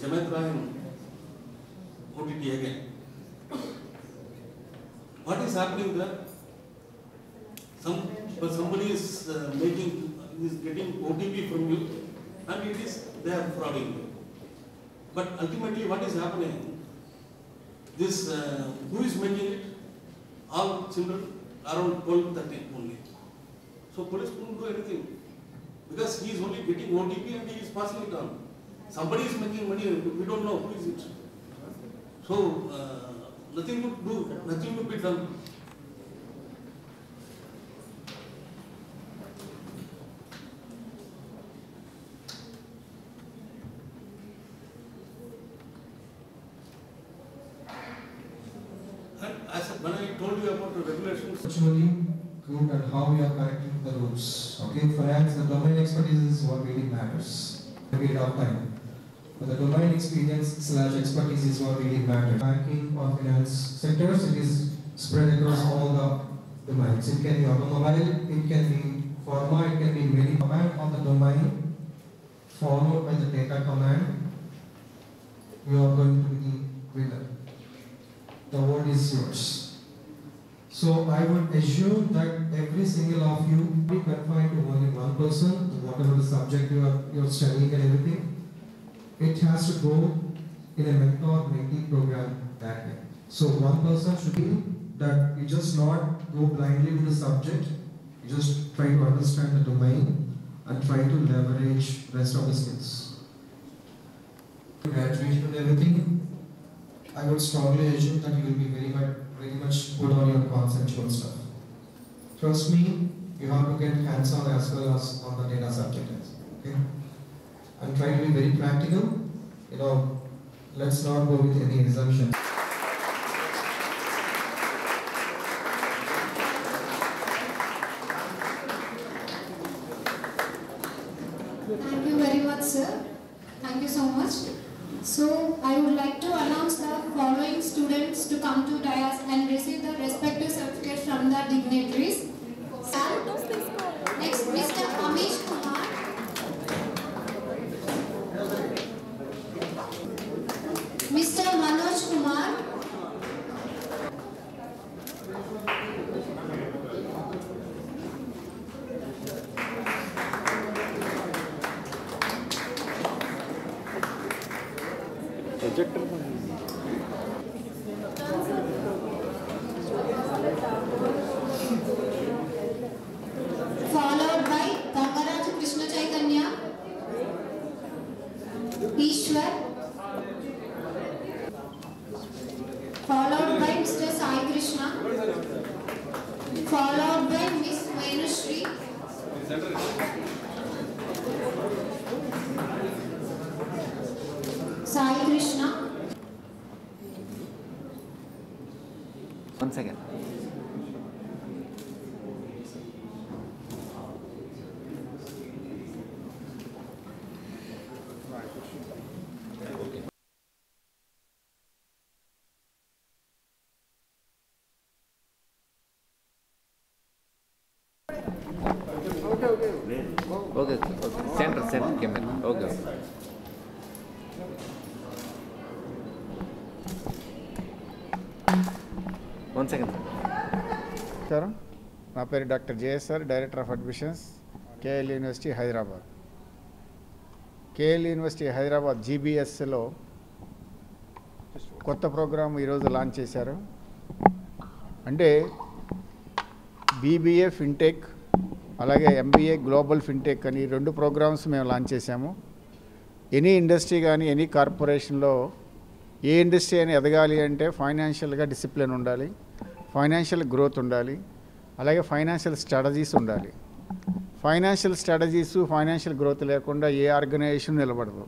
Can I try OTT again? What is happening there? Somebody is getting OTP from you, and they are frauding you. But ultimately, what is happening? This who is making it? All children around 12, 13 only. So police couldn't do anything because he is only getting OTP and he is passing it on. Somebody is making money. We don't know who is it. So nothing to be done. When I told you about the regulations, actually good and how we are correcting the rules. Okay, perhaps the domain expertise is what really matters. A period of time. But the domain experience / expertise is what really matters. Banking or finance sectors, it is spread across all the domains. It can be automobile, it can be pharma, it can be many command on the domain, followed by the data command. You are going to be the winner. The word is yours. So I would assume that every single of you be confined to only one person, whatever the subject you're studying and everything. It has to go in a mentor-mentee program that way. So one person should be that you just not go blindly to the subject, you just try to understand the domain and try to leverage rest of the skills. Graduation and everything, I would strongly assume that you will be very much good on your conceptual stuff. Trust me, you have to get hands-on as well as on the data subject. Okay? And try to be very practical. Let's not go with any assumptions. Thank you very much, sir. Thank you so much. So, I would like to announce the following students to come to dais and receive the respective certificates from the dignitaries. Sir, next, Mr. Amish Kumar. Mr. Manoj Kumar. Followed by Gangaraj Krishna Chaitanya, Ishwar, followed by Mr. Sai Krishna, followed by Miss Venushree, Sai Krishna. One second. Okay. Center camera. Okay. One second. నా పేరు doctor JSR, director of admissions, KL university Hyderabad. KL university Hyderabad జీబీఎస్లో కొత్త program ఈరోజు launch చేశారు. అంటే BBA fintech అలాగే MBA global fintech అని 2 programmes మేము లాంచ్ చేశాము. ఎనీ ఇండస్ట్రీ కానీ ఎనీ కార్పొరేషన్లో ఏ ఇండస్ట్రీ అని ఎదగాలి అంటే ఫైనాన్షియల్గా డిసిప్లిన్ ఉండాలి, ఫైనాన్షియల్ గ్రోత్ ఉండాలి, అలాగే ఫైనాన్షియల్ స్ట్రాటజీస్ ఉండాలి. ఫైనాన్షియల్ స్ట్రాటజీస్ ఫైనాన్షియల్ గ్రోత్ లేకుండా ఏ ఆర్గనైజేషన్ నిలబడదు.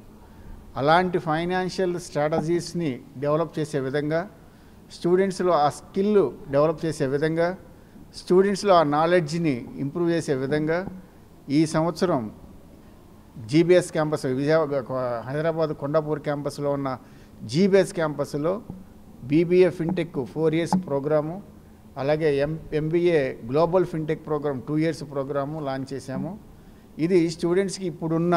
అలాంటి ఫైనాన్షియల్ స్ట్రాటజీస్ని డెవలప్ చేసే విధంగా, స్టూడెంట్స్లో ఆ స్కిల్ డెవలప్ చేసే విధంగా, స్టూడెంట్స్లో ఆ నాలెడ్జ్ని ఇంప్రూవ్ చేసే విధంగా ఈ సంవత్సరం జీబీఎస్ క్యాంపస్ హైదరాబాద్ కొండాపూర్ క్యాంపస్లో ఉన్న జీబీఎస్ క్యాంపస్లో బీబీఏ ఫిన్టెక్ 4 ఇయర్స్ ప్రోగ్రాము, అలాగే MBA global fintech programme 2 years programme launch చేశాము. ఇది స్టూడెంట్స్కి ఇప్పుడున్న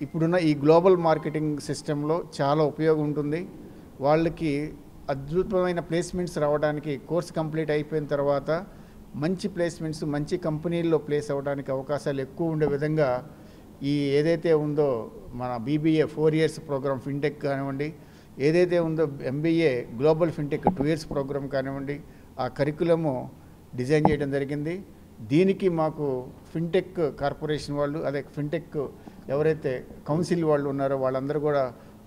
ఇప్పుడున్న ఈ గ్లోబల్ మార్కెటింగ్ సిస్టంలో చాలా ఉపయోగం ఉంటుంది. వాళ్ళకి అద్భుతమైన ప్లేస్మెంట్స్ రావడానికి కోర్స్ కంప్లీట్ అయిపోయిన తర్వాత మంచి ప్లేస్మెంట్స్ మంచి కంపెనీల్లో ప్లేస్ అవ్వడానికి అవకాశాలు ఎక్కువ ఉండే విధంగా ఈ ఏదైతే ఉందో మన BBA 4 years ప్రోగ్రామ్ ఫిన్టెక్ కానివ్వండి, ఏదైతే ఉందో MBA global fintech 2 years programme కానివ్వండి, ఆ కరికులము డిజైన్ చేయడం జరిగింది. దీనికి మాకు ఫిన్టెక్ కార్పొరేషన్ వాళ్ళు, అదే ఫిన్టెక్ ఎవరైతే కౌన్సిల్ వాళ్ళు ఉన్నారో వాళ్ళందరూ కూడా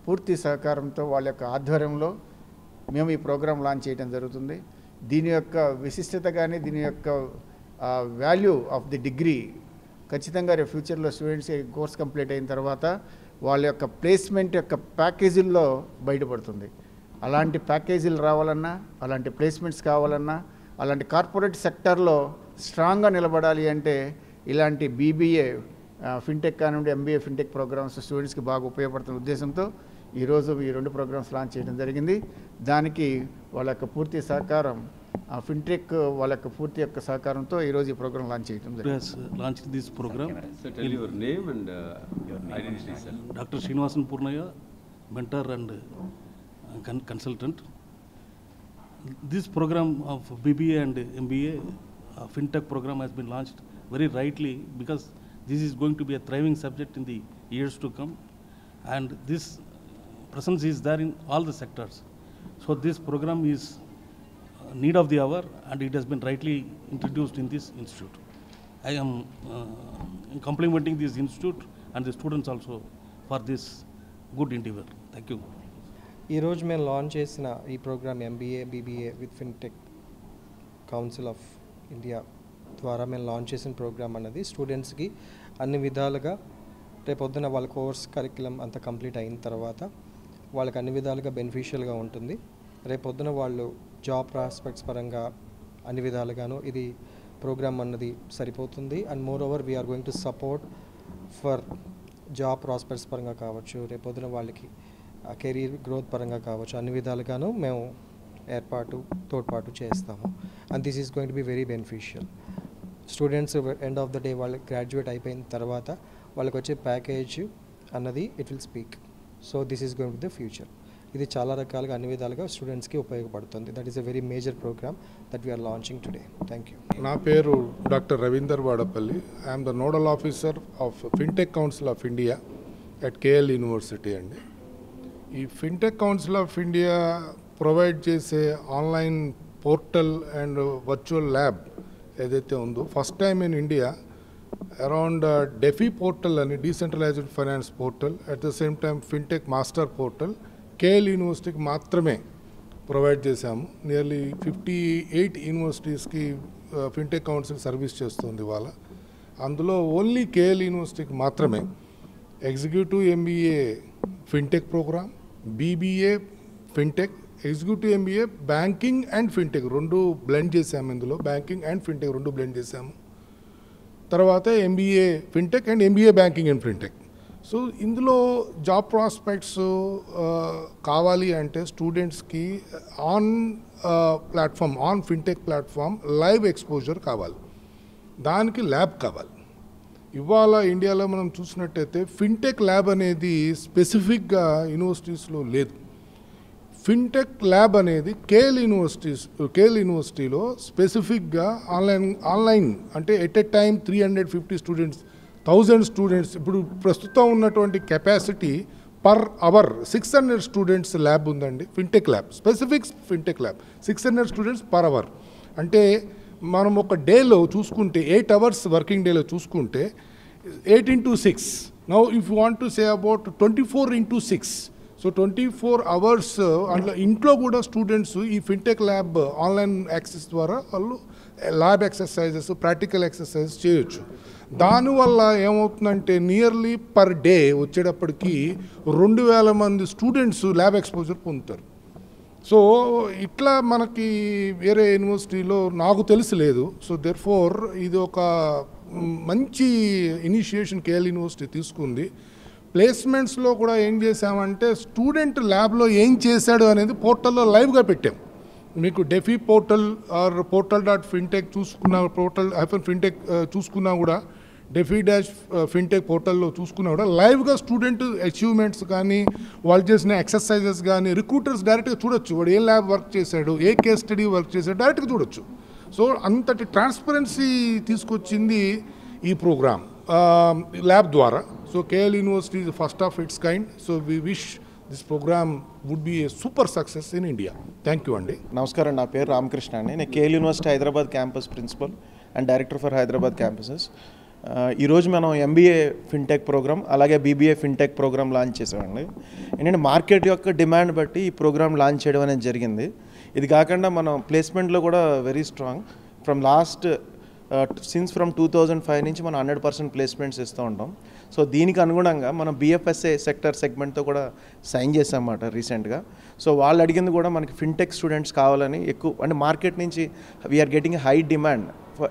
పూర్తి సహకారంతో వాళ్ళ యొక్క ఆధ్వర్యంలో మేము ఈ ప్రోగ్రాం లాంచ్ చేయడం జరుగుతుంది. దీని యొక్క విశిష్టత కానీ దీని యొక్క వాల్యూ ఆఫ్ ది డిగ్రీ ఖచ్చితంగా రేపు ఫ్యూచర్లో స్టూడెంట్స్ కోర్స్ కంప్లీట్ అయిన తర్వాత వాళ్ళ యొక్క ప్లేస్మెంట్ యొక్క ప్యాకేజీల్లో బయటపడుతుంది. అలాంటి ప్యాకేజీలు రావాలన్నా, అలాంటి ప్లేస్మెంట్స్ కావాలన్నా, అలాంటి కార్పొరేట్ సెక్టర్లో స్ట్రాంగ్గా నిలబడాలి అంటే ఇలాంటి BBA ఫిన్టెక్ కానివ్వండి, MBA ఫిన్టెక్ ప్రోగ్రామ్స్ స్టూడెంట్స్కి బాగా ఉపయోగపడుతున్న ఉద్దేశంతో ఈరోజు ఈ 2 ప్రోగ్రామ్స్ లాంచ్ చేయడం జరిగింది. దానికి వాళ్ళ యొక్క పూర్తి సహకారం ఫిన్టెక్ వాళ్ళ యొక్క పూర్తి యొక్క సహకారంతో ఈరోజు ఈ ప్రోగ్రామ్ లాంచ్ చేయడం జరిగింది. Launch this program. So tell your name and your identity, sir. Dr. Srinivasan Purnaya, mentor and consultant. This program of BBA and MBA FinTech program has been launched very rightly because this is going to be a thriving subject in the years to come, and this presence is there in all the sectors. So this program is need of the hour, and it has been rightly introduced in this institute. I am complimenting this institute and the students also for this good endeavor. Thank you. ఈరోజు మేము launch చేసిన ఈ programme MBA BBA with fintech council of India ద్వారా మేము launch చేసిన programme అన్నది స్టూడెంట్స్కి అన్ని విధాలుగా రేపొద్దున వాళ్ళ కోర్స్ కరిక్యులం అంతా కంప్లీట్ అయిన తర్వాత వాళ్ళకి అన్ని విధాలుగా బెనిఫిషియల్గా ఉంటుంది. రేపొద్దున వాళ్ళు జాబ్ ప్రాస్పెక్ట్స్ పరంగా అన్ని విధాలుగాను ఇది ప్రోగ్రామ్ అన్నది సరిపోతుంది. And moreover we are going to support for job prospects పరంగా కావచ్చు, రేపొద్దున వాళ్ళకి కెరీర్ గ్రోత్ పరంగా కావచ్చు, అన్ని విధాలుగాను మేము తోడ్పాటు చేస్తాము. And this is going to be very beneficial. Students end of the day వాళ్ళు గ్రాడ్యుయేట్ అయిపోయిన తర్వాత వాళ్ళకి వచ్చే ప్యాకేజ్ అన్నది it will speak. So this is going to the future. ఇది చాలా రకాలుగా అన్ని విధాలుగా స్టూడెంట్స్కి ఉపయోగపడుతుంది. That is a very major programme that we are launching today. Thank you. నా పేరు doctor Ravinder Vadapalli. I'm the nodal officer of fintech council of India at KL university అండి. ఈ fintech council of India provide చేసే online portal and virtual lab ఏదైతే ఉందో first time in India around DeFi portal అని decentralised finance portal, at the same time fintech master portal KL యూనివర్సిటీకి మాత్రమే provide చేశాము. Nearly 58 యూనివర్సిటీస్కి ఫిన్టెక్ కౌన్సిల్ సర్వీస్ చేస్తుంది ఇవాళ. అందులో ఓన్లీ KL యూనివర్సిటీకి మాత్రమే executive MBA fintech program, BBA fintech, executive MBA banking and fintech 2 blend చేశాము. ఇందులో బ్యాంకింగ్ అండ్ ఫిన్టెక్ 2 బ్లెండ్ చేశాము. తర్వాత MBA fintech and MBA banking and fintech. So ఇందులో జాబ్ ప్రాస్పెక్ట్స్ కావాలి అంటే స్టూడెంట్స్కి on platform, on fintech platform live exposure కావాలి, దానికి ల్యాబ్ కావాలి. ఇవాళ ఇండియాలో మనం చూసినట్టయితే ఫిన్టెక్ ల్యాబ్ అనేది స్పెసిఫిక్గా యూనివర్సిటీస్లో లేదు. ఫిన్టెక్ ల్యాబ్ అనేది KL యూనివర్సిటీలో స్పెసిఫిక్గా ఆన్లైన్ అంటే at a time 350 students, 1000 students. ఇప్పుడు ప్రస్తుతం ఉన్నటువంటి capacity per hour 600 students lab ఉందండి. Fintech lab, specific fintech lab 600 students per hour. అంటే మనం ఒక డేలో చూసుకుంటే 8 hours వర్కింగ్ డేలో చూసుకుంటే 8 into 6. Now if you want to say about 24 into 6. So 24 hours అందులో ఇంట్లో కూడా స్టూడెంట్స్ ఈ ఫిన్టెక్ ల్యాబ్ ఆన్లైన్ యాక్సెస్ ద్వారా వాళ్ళు ల్యాబ్ ఎక్సర్సైజెస్, ప్రాక్టికల్ ఎక్సర్సైజెస్ చేయొచ్చు. దానివల్ల ఏమవుతుందంటే నియర్లీ పర్ డే వచ్చేటప్పటికి 2000 మంది స్టూడెంట్స్ ల్యాబ్ ఎక్స్పోజర్ పొందుతారు. సో ఇట్లా మనకి వేరే యూనివర్సిటీలో నాకు తెలిసి లేదు. సో దేర్ఫోర్ ఇది ఒక మంచి ఇనిషియేషన్ KL యూనివర్సిటీ తీసుకుంది. ప్లేస్మెంట్స్లో కూడా ఏం చేసామంటే స్టూడెంట్ ల్యాబ్లో ఏం చేశాడు అనేది పోర్టల్లో లైవ్గా పెట్టాం. మీకు డెఫీ పోర్టల్ ఆర్ portal.fintech చూసుకున్నా, పోర్టల్ -fintech చూసుకున్నా కూడా డెఫీ డాష్ ఫిన్టెక్ పోర్టల్లో చూసుకున్నా కూడా లైవ్గా స్టూడెంట్ అచీవ్మెంట్స్ కానీ వాళ్ళు చేసిన ఎక్సర్సైజెస్ కానీ రిక్రూటర్స్ డైరెక్ట్గా చూడొచ్చు. వాడు ఏ ల్యాబ్ వర్క్ చేశాడు, ఏ కేస్ స్టడీ వర్క్ చేశాడు డైరెక్ట్గా చూడొచ్చు. సో అంతటి ట్రాన్స్పరెన్సీ తీసుకొచ్చింది ఈ ప్రోగ్రామ్ ల్యాబ్ ద్వారా. So KL University is first of its kind. So we wish this programme would be a super success in India. Thank you అండి. నమస్కారం, నా పేరు రామకృష్ణ అండి. నేను KL university Hyderabad campus principal and director for Hyderabad campuses. ఈరోజు మనం MBA fintech programme అలాగే BBA fintech programme launch చేసామండి. ఏంటంటే మార్కెట్ యొక్క డిమాండ్ బట్టి ఈ ప్రోగ్రామ్ లాంచ్ చేయడం అనేది జరిగింది. ఇది కాకుండా మనం ప్లేస్మెంట్లో కూడా వెరీ స్ట్రాంగ్. ఫ్రమ్ 2005 నుంచి మనం 100% ప్లేస్మెంట్స్ ఇస్తూ ఉంటాం. సో దీనికి అనుగుణంగా మనం బిఎఫ్ఎస్ఏ సెక్టర్ సెగ్మెంట్తో కూడా సైన్ చేసామన్నమాట రీసెంట్గా. సో వాళ్ళు అడిగింది కూడా మనకి ఫిన్టెక్ స్టూడెంట్స్ కావాలని ఎక్కువ, అంటే మార్కెట్ నుంచి we are getting high demand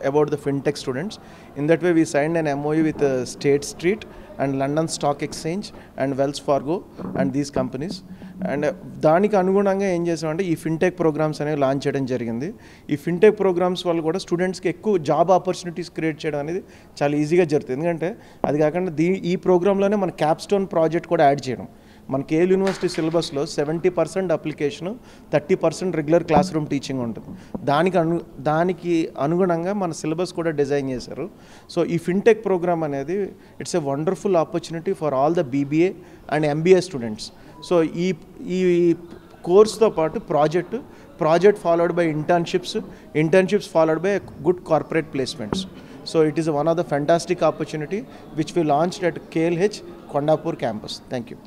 about the fintech students. In that way we signed an MOU with State Street and London Stock Exchange and Wells Fargo and these companies. And దానికి అనుగుణంగా ఏం చేసామంటే ఈ fintech programmes అనేవి launch చేయడం జరిగింది. ఈ fintech programmes వల్ల కూడా స్టూడెంట్స్కి ఎక్కువ జాబ్ ఆపర్చునిటీస్ క్రియేట్ చేయడం అనేది చాలా ఈజీగా జరుగుతుంది. ఎందుకంటే అది కాకుండా ఈ ప్రోగ్రాంలోనే మన క్యాప్స్టోన్ ప్రాజెక్ట్ కూడా యాడ్ చేయడం. మన కేఎల్ యూనివర్సిటీ సిలబస్లో 70% application, 30% regular class room teaching ఉంటుంది. దానికి అనుగుణంగా మన సిలబస్ కూడా డిజైన్ చేశారు. సో ఈ ఫిన్టెక్ ప్రోగ్రామ్ అనేది it's a wonderful opportunity for all the BBA and MBA students. So ఈ కోర్స్తో పాటు project followed by internships followed by good corporate placements. So it is one of the fantastic opportunity which we launched at KLH Kondapur campus. Thank you.